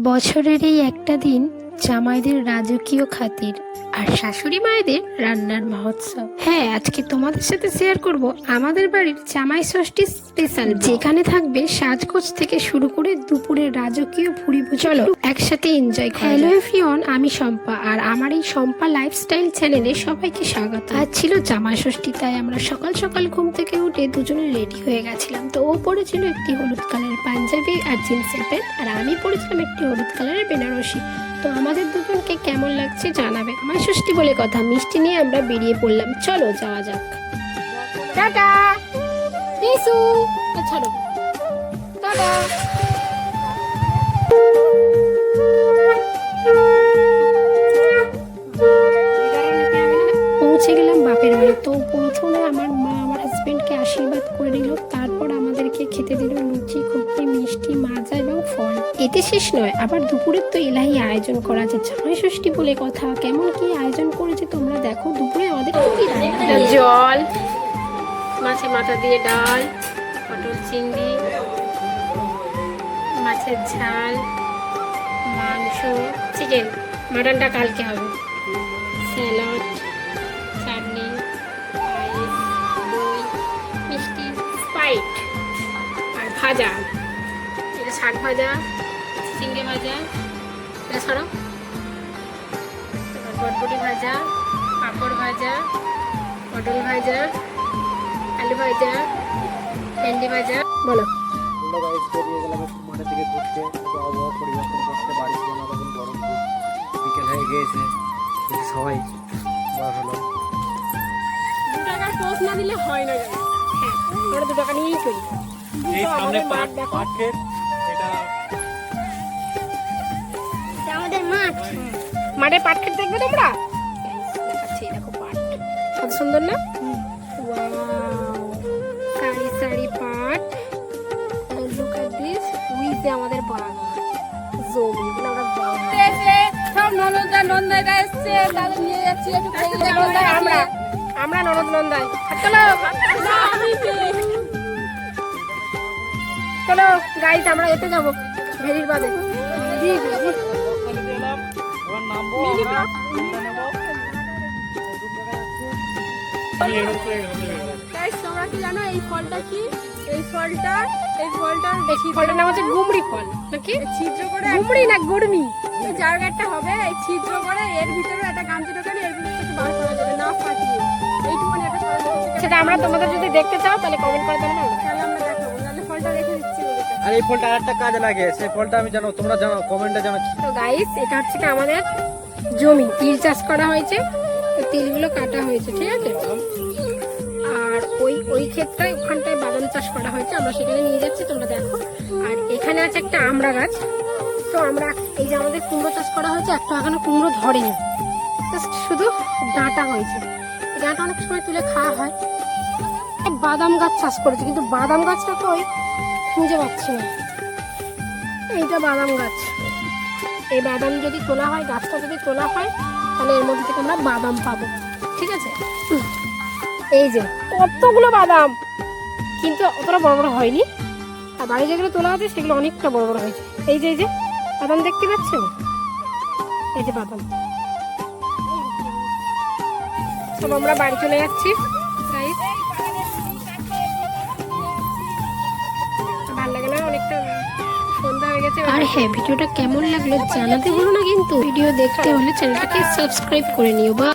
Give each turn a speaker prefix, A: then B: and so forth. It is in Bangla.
A: বছরের এই একটা দিন জামাইদের রাজকীয় খাতির আর শাশুড়ি মায়েদের রান্নার মহোৎসব। হ্যাঁ, আজকে তোমাদের সাথে শেয়ার করব আমাদের বাড়ির জামাই ষষ্ঠী স্পেশাল, যেখানে থাকবে সাজগোজ থেকে শুরু করে দুপুরের রাজকীয় ভুরিভোজ। চলো একসাথে এনজয় করি। হ্যালো এভরিওয়ান, আমি শম্পা আর আমার এই শম্পা লাইফস্টাইল চ্যানেলে সবাইকে স্বাগত। আজ ছিল জামাই ষষ্ঠী, তাই আমরা সকাল সকাল ঘুম থেকে উঠে দুজনে রেডি হয়ে গেছিলাম। তো ও পরেছিল একটি হলুদ কালারের পাঞ্জাবি আর জিন্সের প্যান্ট, আর আমি পরেছিলাম একটি হলুদ কালারের বেনারসি। তো আমাদের দুজনকে কেমন লাগছে জানাবে। আমার ষষ্ঠী বলে কথা, মিষ্টি নিয়ে আমরা বেরিয়ে পড়লাম। চলো যাওয়া যাক। টাটা বিশু, ছাড়ো, টাটা। পৌঁছে গেলাম বাপের বাড়ি। তো প্রথমে আমার মা আমার হাজবেন্ডকে আশীর্বাদ করে দিল, তারপর আমাদেরকে খেতে দিল লুচি, খুবই মিষ্টি, মাজা এবং ফল। এতে শেষ নয়, আবার দুপুরের তো এলাহি আয়োজন করা আছে। জামাই ষষ্ঠী বলে কথা, কেমন কি আয়োজন করেছে তোমরা দেখো। দুপুরে আমাদের জল, মাছের মাথা দিয়ে ডাল, পটল চিংড়ি, মাছের ঝাল, মাংস, চিকেন, মাটনটা কালকে হবে, স্যালাড, চাটনি, পায়েস, দই, মিষ্টি, স্প্রাইট আর ভাজা। এটা শাক ভাজা, চিংড়ি ভাজা, এটা ছাড়াও বটবটি ভাজা, পাঁপড় ভাজা, পটল ভাজা, আলু ভাজা, ভেন্ডি ভাজা। বলো।
B: বেরিয়ে গেলাম একটু মাঠের দিকে ঘুরতে, আবহাওয়া পরিবর্তন করতে, বাড়ি ছিল না তখন, গরম খুব, বিকেল হয়ে গিয়েছে, সবাই বার হলো।
A: 2 টাকার পোস্ট না দিলে হয় না। হ্যাঁ, আমরা 2 টাকা নিয়েই চলি।
B: এই সামনে পাট ক্ষেত, এটা
A: আমাদের মাঠ। মাঠে পাট ক্ষেত দেখবে তোমরা? দেখাচ্ছি, দেখো পাট কত সুন্দর না? ওয়াও, সারি সারি পাট। লুক এট দিস, উই যে আমাদের বাগান জমি, এগুলো আমরা বাগান।
C: সব ননদা নন্দাইরা এসছে, তাদের নিয়ে যাচ্ছি একটু খাইয়ে
A: নন্দাই আমরা ননদ নন্দাই। চলো চলো গাইস, আমরা এতে যাবো ভেরির বাদে।
B: এবার নামবো,
C: গাইস, তোমরা কি জানো এই ফলটা কি? এই ফলটার
A: ফলটার নাম হচ্ছে গুমড়ি ফল নাকি?
C: ছিদ্র করে
A: গুমড়ি না গুড়মি?
C: এই জায়গাটা হবে, এই ছিদ্র করে এর ভিতরে একটা গামছা ঢোকালে এর ভিতরে কিছু বার করা যাবে না ফাটিয়ে। এইটুকুনি একটা ফল আছে,
A: সেটা আমরা তোমাদের যদি দেখতে চাও তাহলে কমেন্ট করে দেবে না?
C: তাহলে আমরা দেখাবো। তাহলে ফলটা রেখে দিচ্ছি বলেছে।
B: আর এই ফলটা আরেকটা কাজে লাগে, সেই ফলটা আমি জানো, তোমরা জানো, কমেন্টে জানো।
A: তো গাইস, এটা হচ্ছে কি আমাদের জমি, তিল চাষ করা হয়েছে। তো তিলগুলো কাটা হয়েছে, ঠিক আছে? আর ওই ক্ষেত্রে ওখানটায় বাদাম চাষ করা হয়েছে, আমরা সেখানে নিয়ে যাচ্ছি, তোমরা দেখো। আর এখানে আছে একটা আমড়া গাছ। তো আমরা এই যে আমাদের কুমড়ো চাষ করা হয়েছে, একটা এখনো কুমড়ো ধরেনি, জাস্ট শুধু ডাঁটা হয়েছে। এই ডাঁটা অনেক সময় তুলে খাওয়া হয়। বাদাম গাছ চাষ করেছে, কিন্তু বাদাম গাছটা তো ওই খুঁজে পাচ্ছি না। এইটা বাদাম গাছ। এই বাদাম যদি তোলা হয়, গাছটা যদি তোলা হয়, তাহলে এর মধ্যে থেকে আমরা বাদাম পাবো, ঠিক আছে? এই যে কতগুলো বাদাম, কিন্তু অতটা বড় বড় হয়নি। আর বাড়ি যেগুলো তোলা আছে সেগুলো অনেকটা বড় বড় হয়েছে। এই যে বাদাম দেখতে পাচ্ছেন, এই যে বাদাম। সব আমরা বাড়ি চলে যাচ্ছি। ভালো লাগে না? অনেকটা সন্ধ্যা হয়ে গেছে। আর হ্যাঁ, ভিডিওটা কেমন লাগলো জানাতে ভুলো না কিন্তু। ভিডিও দেখতে হলে চ্যানেলটাকে সাবস্ক্রাইব করে নিও। বা